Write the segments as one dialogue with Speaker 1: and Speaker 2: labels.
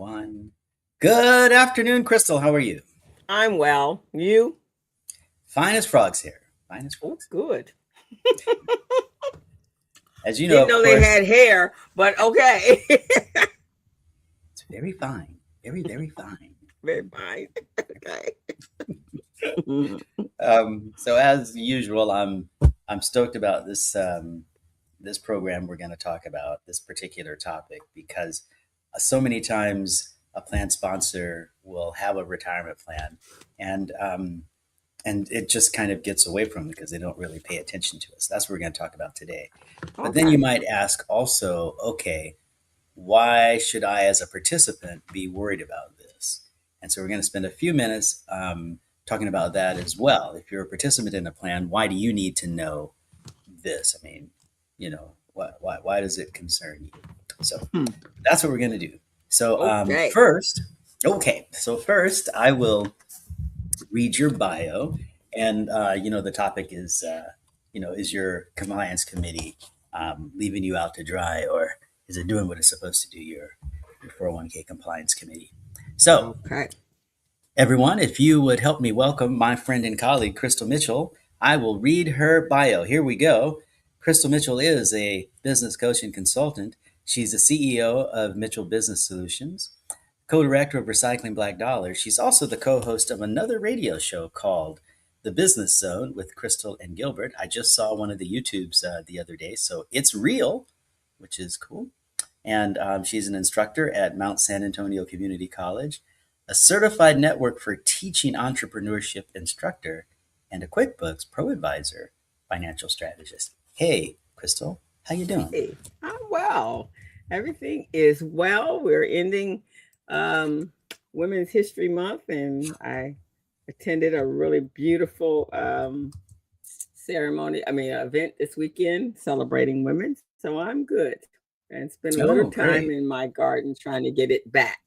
Speaker 1: One. Good afternoon, Crystal. How are you?
Speaker 2: I'm well. You?
Speaker 1: Fine as frogs here. Fine as
Speaker 2: Oh,
Speaker 1: frogs.
Speaker 2: good.
Speaker 1: As you know,
Speaker 2: Didn't
Speaker 1: of
Speaker 2: know they
Speaker 1: course,
Speaker 2: had hair, but okay.
Speaker 1: it's very fine. Very, very fine.
Speaker 2: Very fine. Okay. Mhm.
Speaker 1: So as usual, I'm stoked about this program we're going to talk about this particular topic because so many times a plan sponsor will have a retirement plan, and and it just kind of gets away from them because they don't really pay attention to us. That's what we're going to talk about today. But then you
Speaker 2: Okay.
Speaker 1: might ask also, okay, why should I, as a participant, be worried about this? And so we're going to spend a few minutes talking about that as well. If you're a participant in a plan, why do you need to know this? I mean, why does it concern you? So
Speaker 2: Hmm.
Speaker 1: that's what we're going to do. So
Speaker 2: Okay.
Speaker 1: first, I will read your bio, and the topic is is your compliance committee leaving you out to dry, or is it doing what it's supposed to do? Your 401k compliance committee. So
Speaker 2: Okay.
Speaker 1: everyone, if you would help me welcome my friend and colleague Crystal Mitchell, I will read her bio. Here we go. Crystal Mitchell is a business coach and consultant. She's the CEO of Mitchell Business Solutions, co-director of Recycling Black Dollars. She's also the co-host of another radio show called The Business Zone with Crystal and Gilbert. I just saw one of the YouTubes the other day, so it's real, which is cool. And she's an instructor at Mount San Antonio Community College, a certified network for teaching entrepreneurship instructor, and a QuickBooks Pro Advisor financial strategist. Hey, Crystal, how you doing?
Speaker 2: Hey, I'm well. Everything is well. We're ending um, Women's History Month, and I attended a really beautiful event this weekend celebrating women. So I'm good. And spent a little
Speaker 1: Oh,
Speaker 2: time
Speaker 1: great.
Speaker 2: in my garden trying to get it back.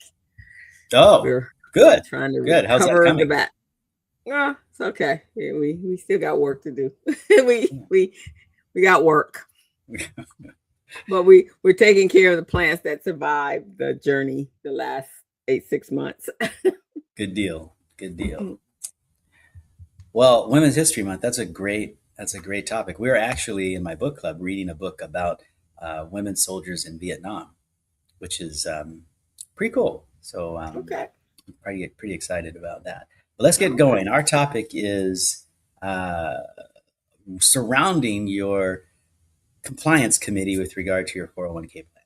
Speaker 1: Oh,
Speaker 2: We're
Speaker 1: good.
Speaker 2: trying to
Speaker 1: Good. How's that
Speaker 2: recover the
Speaker 1: coming?
Speaker 2: back. No, it's okay. Yeah, we still got work to do. we we we got work, but we're taking care of the plants that survived the journey the last 6 months.
Speaker 1: Good deal. Good deal. Well, Women's History Month, that's a great topic. We're actually in my book club reading a book about women soldiers in Vietnam, which is pretty cool. So
Speaker 2: Okay.
Speaker 1: I'm pretty excited about that. But let's get
Speaker 2: Okay.
Speaker 1: going. Our topic is uh, surrounding your compliance committee with regard to your 401k plan.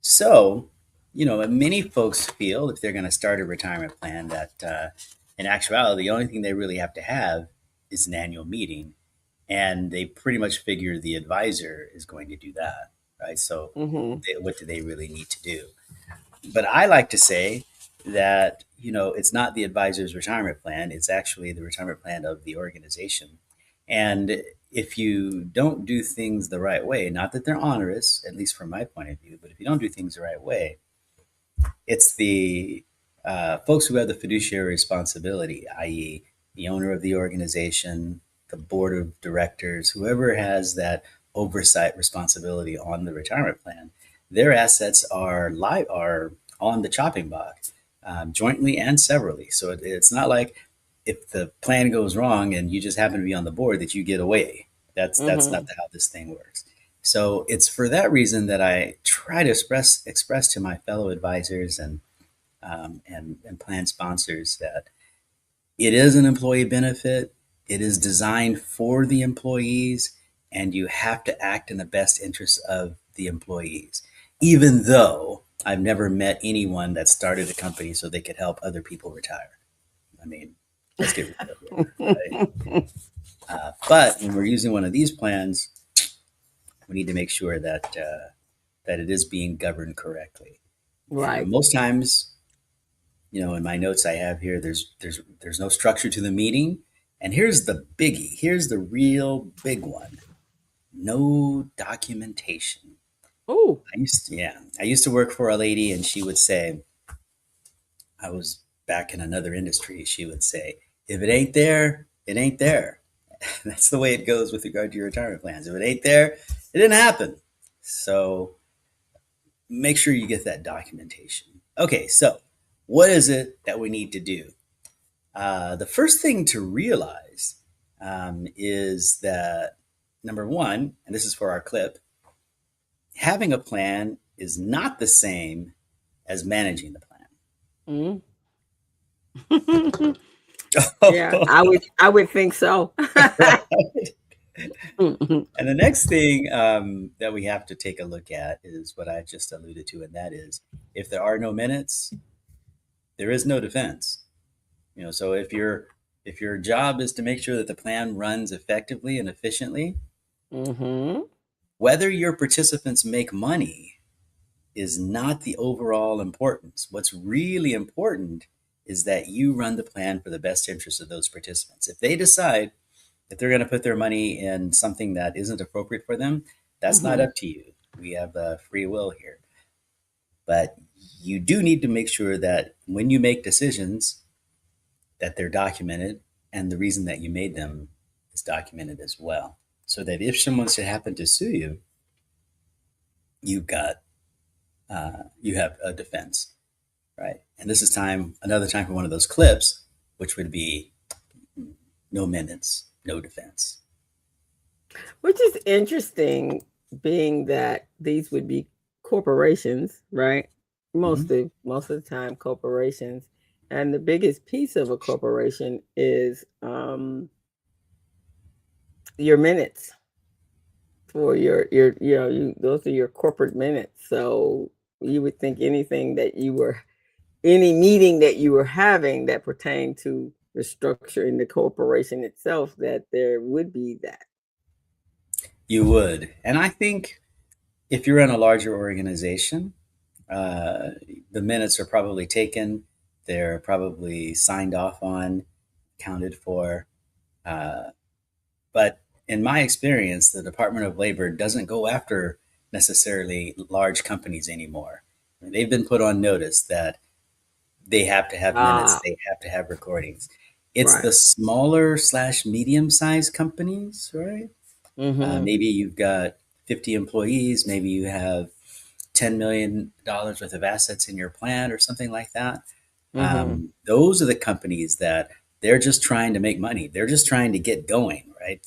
Speaker 1: So, many folks feel if they're going to start a retirement plan that in actuality, the only thing they really have to have is an annual meeting. And they pretty much figure the advisor is going to do that, right? So,
Speaker 2: Mm-hmm.
Speaker 1: what do they really need to do? But I like to say that, it's not the advisor's retirement plan, it's actually the retirement plan of the organization. And if you don't do things the right way, not that they're onerous, at least from my point of view, but if you don't do things the right way, it's the folks who have the fiduciary responsibility, i.e., the owner of the organization, the board of directors, whoever has that oversight responsibility on the retirement plan. Their assets are on the chopping block, jointly and severally. So it's not like if the plan goes wrong and you just happen to be on the board that you get away. That's not
Speaker 2: Mm-hmm.
Speaker 1: how this thing works. So it's for that reason that I try to express to my fellow advisors and plan sponsors that it is an employee benefit. It is designed for the employees, and you have to act in the best interest of the employees. Even though I've never met anyone that started a company so they could help other people retire. I mean, let's get real here, right? But when we're using one of these plans, we need to make sure that it is being governed correctly. And
Speaker 2: Right.
Speaker 1: most times, in my notes I have here, there's no structure to the meeting. And here's the biggie. Here's the real big one. No documentation.
Speaker 2: Oh.
Speaker 1: I used to work for a lady, and she would say, I was back in another industry. She would say, if it ain't there, it ain't there. That's the way it goes with regard to your retirement plans. If it ain't there, it didn't happen. So make sure you get that documentation. Okay, so what is it that we need to do? The first thing to realize is that number one, and this is for our clip, having a plan is not the same as managing the
Speaker 2: Mm. Yeah,
Speaker 1: plan.
Speaker 2: I would think so.
Speaker 1: Right.
Speaker 2: Mhm.
Speaker 1: And the next thing that we have to take a look at is what I just alluded to, and that is if there are no minutes, there is no defense. So if your job is to make sure that the plan runs effectively and efficiently,
Speaker 2: Mhm.
Speaker 1: whether your participants make money is not the overall importance. What's really important is that you run the plan for the best interest of those participants. If they decide that they're going to put their money in something that isn't appropriate for them, that's not
Speaker 2: Mhm.
Speaker 1: up to you. We have free will here. But you do need to make sure that when you make decisions, that they're documented and the reason that you made them is documented as well. So that if someone should happen to sue you, you've got you have a defense, right? And this is another time for one of those clips, which would be no minutes, no defense.
Speaker 2: Which is interesting, being that these would be corporations, right?
Speaker 1: Mm-hmm.
Speaker 2: Most of the time, corporations, and the biggest piece of a corporation is your minutes for those are your corporate minutes. So you would think any meeting that you were having that pertained to the structure in the corporation itself, that there would be that.
Speaker 1: You would, and I think if you're in a larger organization, uh, the minutes are probably taken. They're probably signed off on, accounted for. Uh, but in my experience, the Department of Labor doesn't go after necessarily large companies anymore. They've been put on notice that they have to have minutes,
Speaker 2: Ah,
Speaker 1: they have to have recordings. It's
Speaker 2: right.
Speaker 1: the smaller slash medium sized companies, right?
Speaker 2: Mm-hmm.
Speaker 1: Maybe you've got 50 employees, maybe you have $10 million worth of assets in your plant or something like that.
Speaker 2: Mm-hmm.
Speaker 1: Those are the companies that they're just trying to make money. They're just trying to get going, right?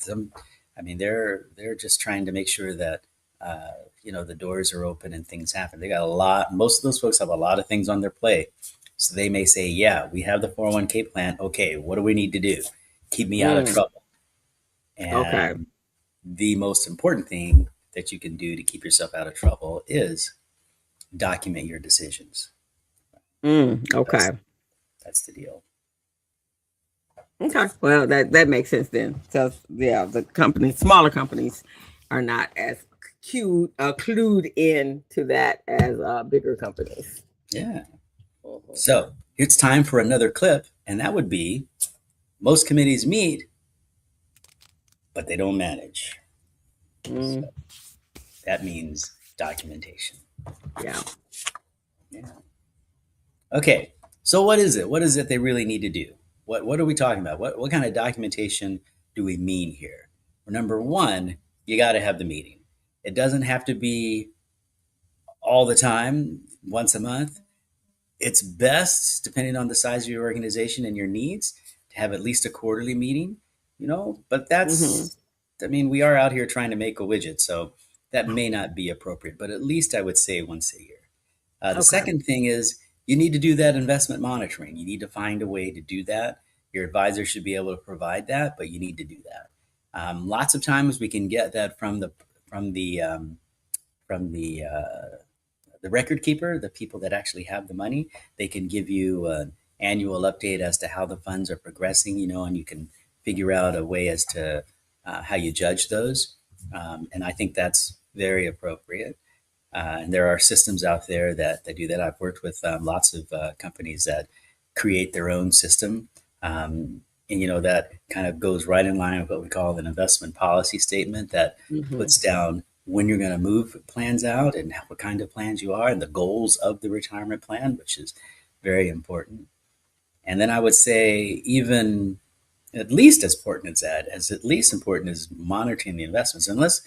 Speaker 1: I mean, they're just trying to make sure that uh, the doors are open and things happen. They got a lot. Most of those folks have a lot of things on their plate, so they may say, "Yeah, we have the 401(k) plan. Okay, what do we need to do? Keep me out of
Speaker 2: Mm.
Speaker 1: trouble."
Speaker 2: Okay.
Speaker 1: And the most important thing that you can do to keep yourself out of trouble is document your decisions.
Speaker 2: Mm.
Speaker 1: That's
Speaker 2: Okay.
Speaker 1: that's the deal.
Speaker 2: Okay. Well, that makes sense then. So yeah, the smaller companies, are not as clued in to that as bigger companies.
Speaker 1: Yeah.
Speaker 2: Mhm.
Speaker 1: So it's time for another clip, and that would be most committees meet, but they don't manage.
Speaker 2: Mm.
Speaker 1: So that means documentation.
Speaker 2: Yeah.
Speaker 1: Yeah. Okay. So what is it? What is it they really need to do? What are we talking about? What kind of documentation do we mean here? Well, number one, you got to have the meeting. It doesn't have to be all the time, once a month. It's best, depending on the size of your organization and your needs, to have at least a quarterly meeting, but
Speaker 2: Mm-hmm.
Speaker 1: I mean, we are out here trying to make a widget, so that may not be appropriate, but at least I would say once a year. The
Speaker 2: Okay.
Speaker 1: second thing is you need to do that investment monitoring. You need to find a way to do that. Your advisor should be able to provide that, but you need to do that. Lots of times we can get that from the from the record keeper, the people that actually have the money. They can give you an annual update as to how the funds are progressing, and you can figure out a way as to how you judge those. And I think that's very appropriate. And there are systems out there that do that. I've worked with lots of companies that create their own system. And that kind of goes right in line with what we call an investment policy statement that
Speaker 2: Mm-hmm.
Speaker 1: puts down when you're going to move plans out and what kind of plans you are and the goals of the retirement plan, which is very important. And then I would say even at least as important as that, as at least important as monitoring the investments. And let's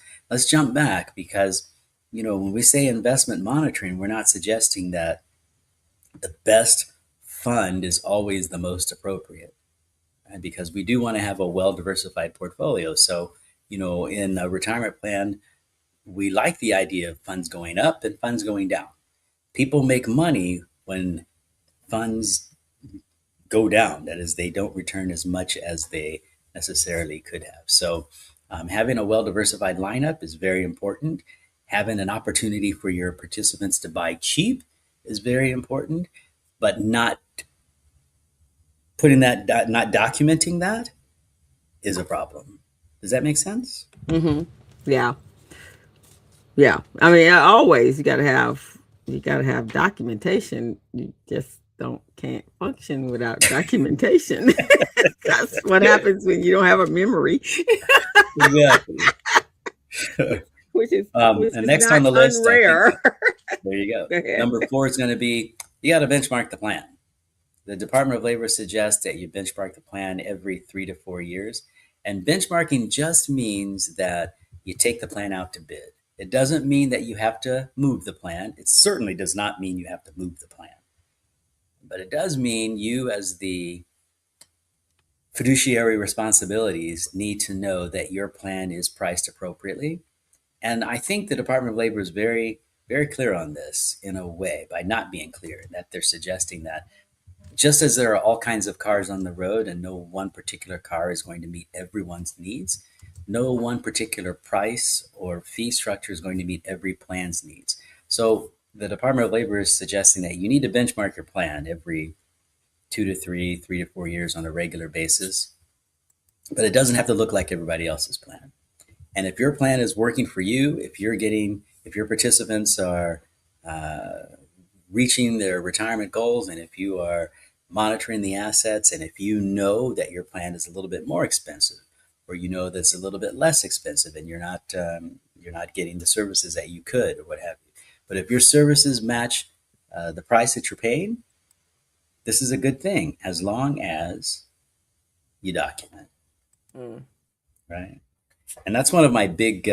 Speaker 1: jump back because when we say investment monitoring, we're not suggesting that best fund is always the most appropriate, and because we do want to have a well diversified portfolio. So, in a retirement plan, we like the idea of funds going up and funds going down. People make money when funds go down. That is, they don't return as much as they necessarily could have. So, having a well diversified lineup is very important. Having an opportunity for your participants to buy cheap is very important, but not not documenting that is a problem. Does that make sense?
Speaker 2: Mm-hmm. Yeah. Yeah. I mean, always you gotta have documentation. You just don't can't function without documentation. That's what happens when you don't have a memory,
Speaker 1: Exactly.
Speaker 2: which
Speaker 1: And
Speaker 2: is
Speaker 1: next on
Speaker 2: not
Speaker 1: the list, I think
Speaker 2: unrare.
Speaker 1: there you go.
Speaker 2: Go ahead.
Speaker 1: Number four is going to be you got to benchmark the plan. The Department of Labor suggests that you benchmark the plan every 3 to 4 years. And benchmarking just means that you take the plan out to bid. It doesn't mean that you have to move the plan. It certainly does not mean you have to move the plan. But it does mean you, as the fiduciary responsibilities, need to know that your plan is priced appropriately. And I think the Department of Labor is very, very clear on this in a way by not being clear, that they're suggesting that just as there are all kinds of cars on the road and no one particular car is going to meet everyone's needs, no one particular price or fee structure is going to meet every plan's needs. So the Department of Labor is suggesting that you need to benchmark your plan every 3 to 4 years on a regular basis, but it doesn't have to look like everybody else's plan. And if your plan is working for you, if your participants are reaching their retirement goals, and if you are monitoring the assets, and if you know that your plan is a little bit more expensive, or you know that's a little bit less expensive, and you're not getting the services that you could, or what have you. But if your services match the price that you're paying, this is a good thing as long as you document,
Speaker 2: Mm.
Speaker 1: right? And that's one of my big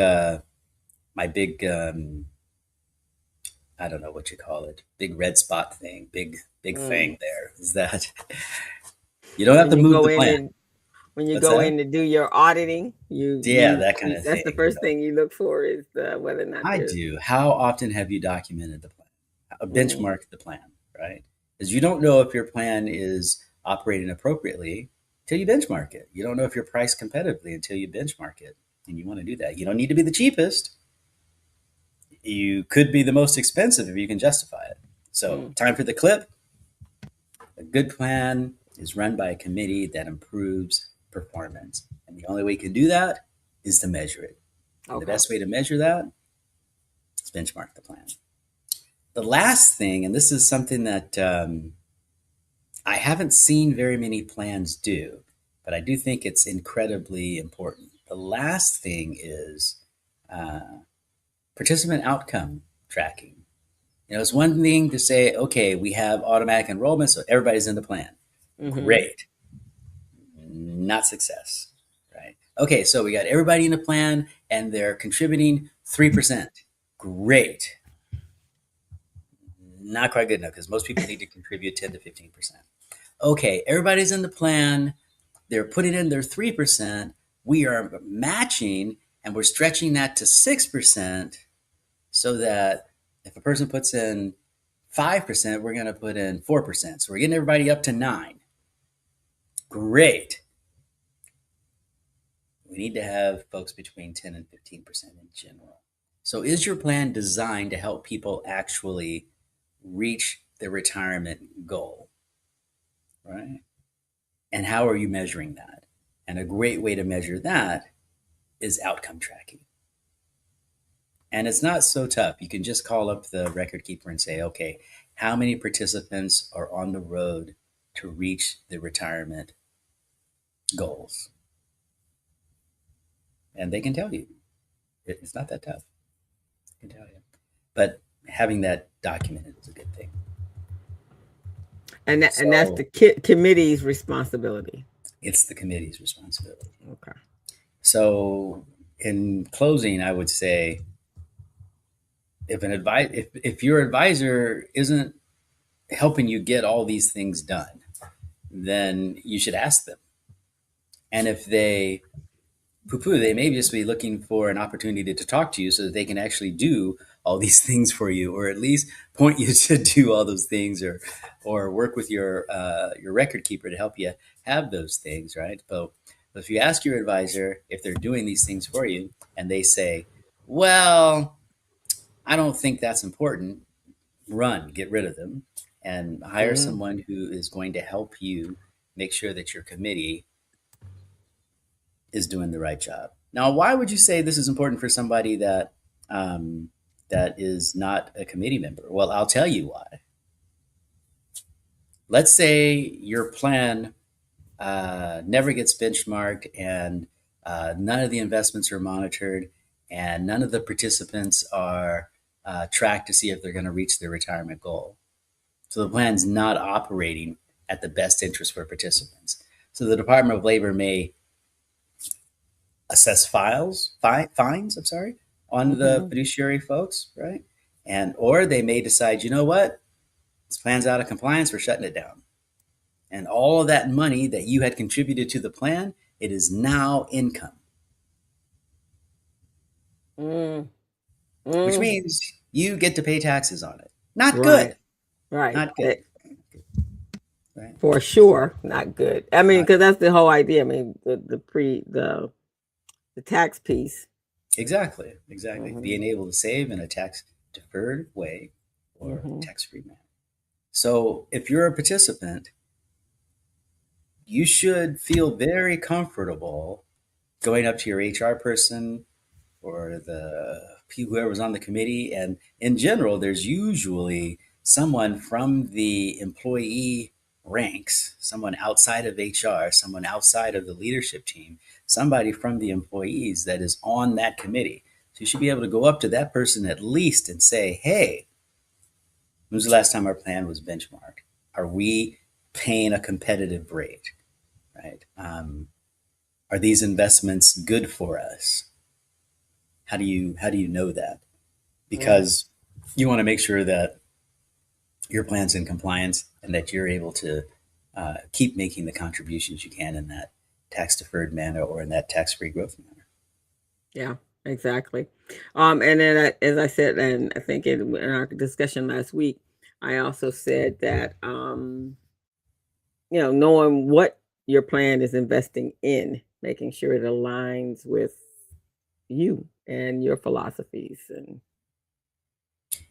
Speaker 1: I don't know what you call it, big red spot thing, big
Speaker 2: Mm.
Speaker 1: thing there is that you don't have
Speaker 2: When
Speaker 1: to
Speaker 2: you
Speaker 1: move
Speaker 2: go
Speaker 1: the
Speaker 2: in
Speaker 1: plan.
Speaker 2: and when you
Speaker 1: What's
Speaker 2: go
Speaker 1: that?
Speaker 2: in to do your auditing,
Speaker 1: Yeah, that kind of
Speaker 2: that's the
Speaker 1: thing.
Speaker 2: first thing you look for is whether or not
Speaker 1: I
Speaker 2: there's.
Speaker 1: do. How often have you documented the plan?
Speaker 2: Mm.
Speaker 1: Benchmark the plan, right? Because you don't know if your plan is operating appropriately until you benchmark it. You don't know if you're priced competitively until you benchmark it. And you want to do that. You don't need to be the cheapest. You could be the most expensive if you can justify it. So,
Speaker 2: Mm.
Speaker 1: time for the clip. A good plan is run by a committee that improves performance. And the only way you can do that is to measure it. And the
Speaker 2: Okay.
Speaker 1: best way to measure that is benchmark the plan. The last thing, and this is something that I haven't seen very many plans do, but I do think it's incredibly important. The last thing is uh, participant outcome tracking. It's one thing to say, okay, we have automatic enrollment, so everybody's in the plan.
Speaker 2: Mm-hmm.
Speaker 1: Great. Not success, right? Okay, so we got everybody in the plan and they're contributing 3%. Great. Not quite good enough because most people need to contribute 10 to 15%. Okay, everybody's in the plan. They're putting in their 3%. We are matching and we're stretching that to 6% so that if a person puts in 5%, we're going to put in 4%. So we're getting everybody up to 9. Great. We need to have folks between 10 and 15% in general. So is your plan designed to help people actually reach their retirement goal? Right? And how are you measuring that? And a great way to measure that is outcome tracking. And it's not so tough. You can just call up the record keeper and say, okay, how many participants are on the road to reach the retirement goals? And they can tell you. It's not that tough. I can tell you. But having that documented is a good thing.
Speaker 2: And that's
Speaker 1: So
Speaker 2: the committee's responsibility.
Speaker 1: it's the committee's responsibility.
Speaker 2: Okay.
Speaker 1: So in closing, I would say if your advisor isn't helping you get all these things done, then you should ask them. And if they poo poo, they may just be looking for an opportunity to talk to you so that they can actually do all these things for you, or at least point you to do all those things, or work with your record keeper to help you have those things, right? But if you ask your advisor if they're doing these things for you and they say, well, I don't think that's important, run, get rid of them, and hire
Speaker 2: Mm,
Speaker 1: someone who is going to help you make sure that your committee is doing the right job. Now, why would you say this is important for somebody that is not a committee member? Well, I'll tell you why. Let's say your plan never gets benchmarked, and none of the investments are monitored, and none of the participants are tracked to see if they're going to reach their retirement goal. So the plan's not operating at the best interest for participants. So the Department of Labor may assess fines, I'm sorry, on the
Speaker 2: mhm,
Speaker 1: fiduciary folks, right? And or they may decide, you know what, this plan's out of compliance, we're shutting it down. And all of that money that you had contributed to the plan, it is now income,
Speaker 2: mm,
Speaker 1: which
Speaker 2: mm.
Speaker 1: means you get to pay taxes on it. Not
Speaker 2: Right,
Speaker 1: good.
Speaker 2: right.
Speaker 1: Not good. Right?
Speaker 2: For sure, not good. I mean,
Speaker 1: Not
Speaker 2: because that's the whole idea. I mean, the tax piece.
Speaker 1: exactly. Exactly.
Speaker 2: Hmm.
Speaker 1: Being able to save in a tax deferred way or
Speaker 2: Hmm.
Speaker 1: tax free manner. So if you're a participant, you should feel very comfortable going up to your HR person or the whoever's on the committee. And in general, there's usually someone from the employee ranks, someone outside of HR, someone outside of the leadership team, somebody from the employees that is on that committee. So you should be able to go up to that person at least and say, hey, when was the last time our plan was benchmarked? Are we paying a competitive rate? Right? Are these investments good for us? How do you know that?
Speaker 2: Mm.
Speaker 1: Because you want to make sure that your plan's in compliance and that you're able to keep making the contributions you can in that tax deferred manner or in that tax free growth manner.
Speaker 2: Yeah, exactly. And then, as I said, and I think in our discussion last week, I also said that knowing what your plan is investing in, making sure it aligns with you and your philosophies, and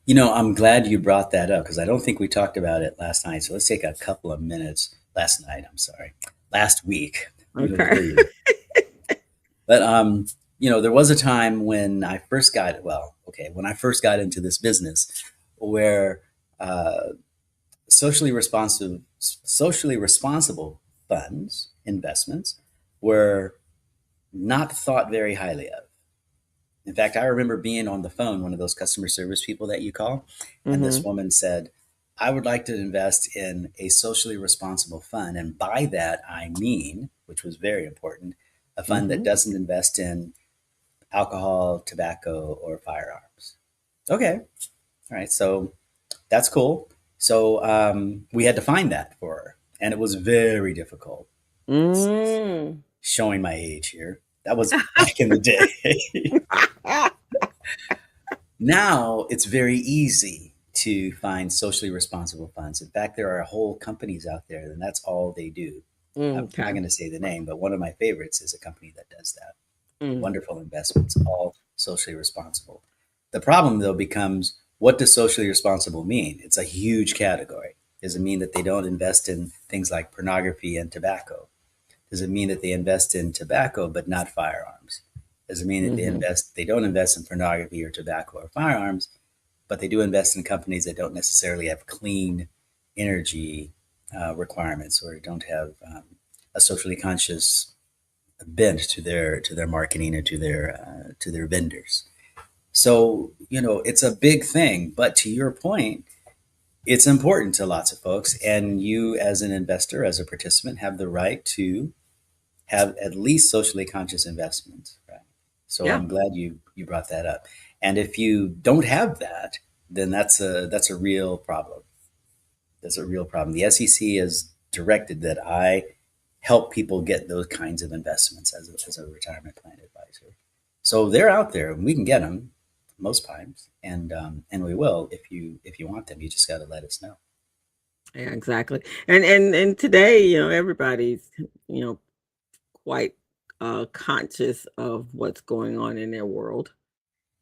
Speaker 1: I'm glad you brought that up because I don't think we talked about it last night. So let's take a couple of minutes. Last night, I'm sorry, last week. You know,
Speaker 2: okay.
Speaker 1: there you go. But there was a time when I first when I first got into this business, where uh, socially responsible funds investments were not thought very highly of. In fact, I remember being on the phone, one of those customer service people that you call, and this
Speaker 2: Hmm.
Speaker 1: woman said, I would like to invest in a socially responsible fund. And by that, I mean, which was very important, a fund that
Speaker 2: Hmm.
Speaker 1: doesn't invest in alcohol, tobacco, or firearms. Okay. All right. So that's cool. So we had to find that for her. And it was very difficult.
Speaker 2: Mm.
Speaker 1: Showing my age here. That was back in the day. Now it's very easy to find socially responsible funds. In fact, there are whole companies out there, and that's all they do. I'm not
Speaker 2: Okay.
Speaker 1: going to say the name, but one of my favorites is a company that does that.
Speaker 2: Mm.
Speaker 1: Wonderful investments, all socially responsible. The problem, though, becomes what does socially responsible mean? It's a huge category. Does it mean that they don't invest in things like pornography and tobacco? Does it mean that they invest in tobacco but not firearms? Does it mean that
Speaker 2: Hmm.
Speaker 1: they don't invest in pornography or tobacco or firearms, but they do invest in companies that don't necessarily have clean energy requirements or don't have a socially conscious bent to their marketing and to their vendors. So it's a big thing, but to your point, it's important to lots of folks, and you as an investor, as a participant, have the right to have at least socially conscious investments, right? So
Speaker 2: Yeah.
Speaker 1: I'm glad you brought that up. And if you don't have that, then that's a real problem. That's a real problem. The SEC has directed that I help people get those kinds of investments as a retirement plan advisor. So they're out there, and we can get them most times, and we will if you want them. You just got to let us know.
Speaker 2: Yeah, exactly. And today, everybody's, you know, quite conscious of what's going on in their world.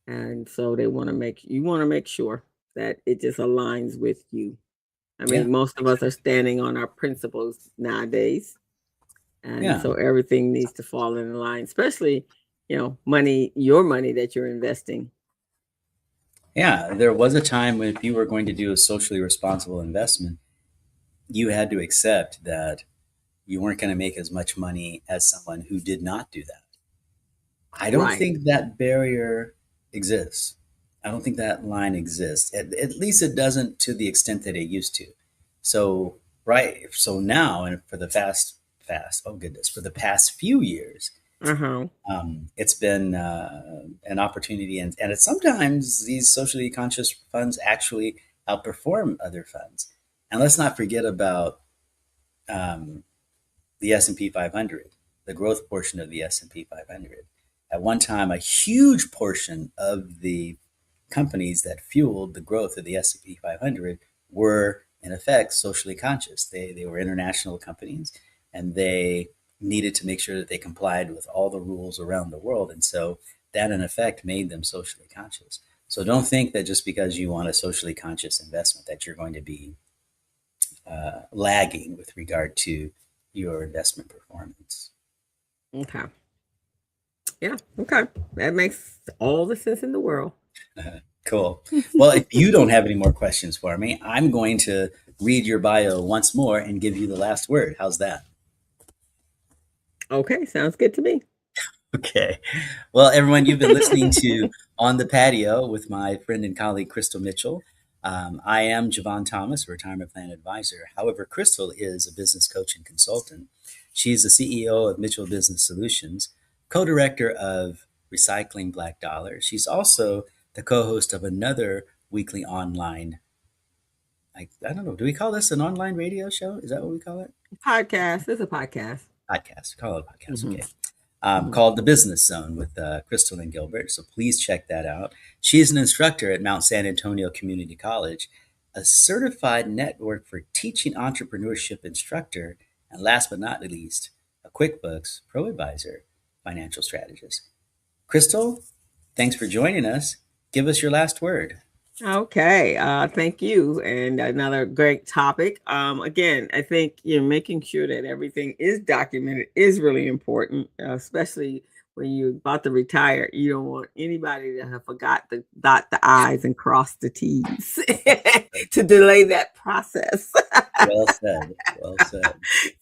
Speaker 2: And so they want to make sure that it just aligns with you. I
Speaker 1: Yeah,
Speaker 2: mean, most of us are standing on our principles nowadays. And
Speaker 1: yeah,
Speaker 2: so everything needs to fall in line, especially, money, your money that you're investing.
Speaker 1: yeah. There was a time when if you were going to do a socially responsible investment, you had to accept that you weren't going to make as much money as someone who did not do that. I don't
Speaker 2: Right.
Speaker 1: think that barrier exists. I don't think that line exists. At least it doesn't to the extent that it used to. So right, so now and for the oh goodness, for the past few years,
Speaker 2: Uh-huh.
Speaker 1: it's been an opportunity, and it's sometimes these socially conscious funds actually outperform other funds. And let's not forget about um, the S&P 500, the growth portion of the S&P 500. At one time, a huge portion of the companies that fueled the growth of the S&P 500 were, in effect, socially conscious. They were international companies, and they needed to make sure that they complied with all the rules around the world. And so that, in effect, made them socially conscious. So don't think that just because you want a socially conscious investment that you're going to be lagging with regard to your investment performance.
Speaker 2: Okay. Yeah. Okay. That makes all the sense in the world.
Speaker 1: Cool. Well, if you don't have any more questions for me, I'm going to read your bio once more and give you the last word. How's that?
Speaker 2: Okay. Sounds good to me.
Speaker 1: Okay. Well, everyone, you've been listening to On the Patio with my friend and colleague, Crystal Mitchell. I am Jevon Thomas, a retirement plan advisor. However, Crystal is a business coach and consultant. She's the CEO of Mitchell Business Solutions, co director of Recycling Black Dollar. She's also the co host of another weekly online, I don't know, do we call this an online radio show? Is that what we call it?
Speaker 2: Podcast. It's a podcast.
Speaker 1: Podcast. Call it a podcast.
Speaker 2: Hmm.
Speaker 1: Okay.
Speaker 2: Hmm.
Speaker 1: Called The Business Zone with Crystal and Gilbert. So please check that out. She's an instructor at Mount San Antonio Community College, a certified network for teaching entrepreneurship instructor, and last but not least, a QuickBooks Pro Advisor financial strategist. Crystal, thanks for joining us. Give us your last word.
Speaker 2: Okay, thank you. And another great topic. Again, I think making sure that everything is documented is really important, especially when you're about to retire. You don't want anybody to have forgot to dot the I's and cross the T's to delay that process.
Speaker 1: Well said. Well said.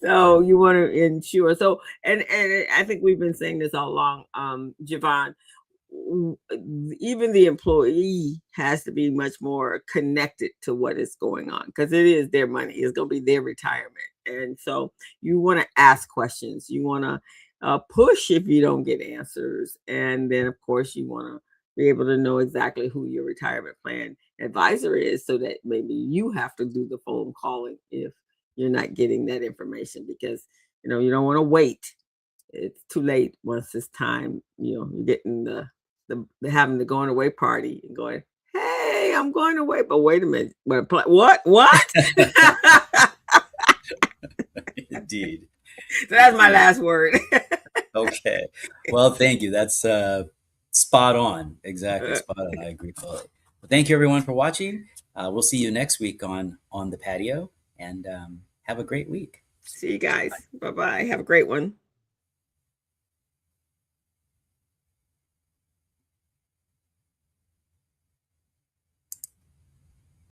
Speaker 2: So you want to ensure. So, and I think we've been saying this all along, Javon, even the employee has to be much more connected to what is going on because it is their money. It's going to be their retirement. And so you want to ask questions. You want to push if you don't get answers. And then, of course, you want to be able to know exactly who your retirement plan advisor is so that maybe you have to do the phone calling if you're not getting that information because, you don't want to wait. It's too late once it's time. You're getting the having the going away party and going, hey, I'm going away, but wait a minute, what?
Speaker 1: Indeed.
Speaker 2: So that's my
Speaker 1: Indeed.
Speaker 2: last word.
Speaker 1: Okay. Well, thank you. That's spot on. Exactly spot on. I agree fully. Well, thank you everyone for watching. We'll see you next week on the patio, and have a great week.
Speaker 2: See you guys. Bye bye. Have a great one.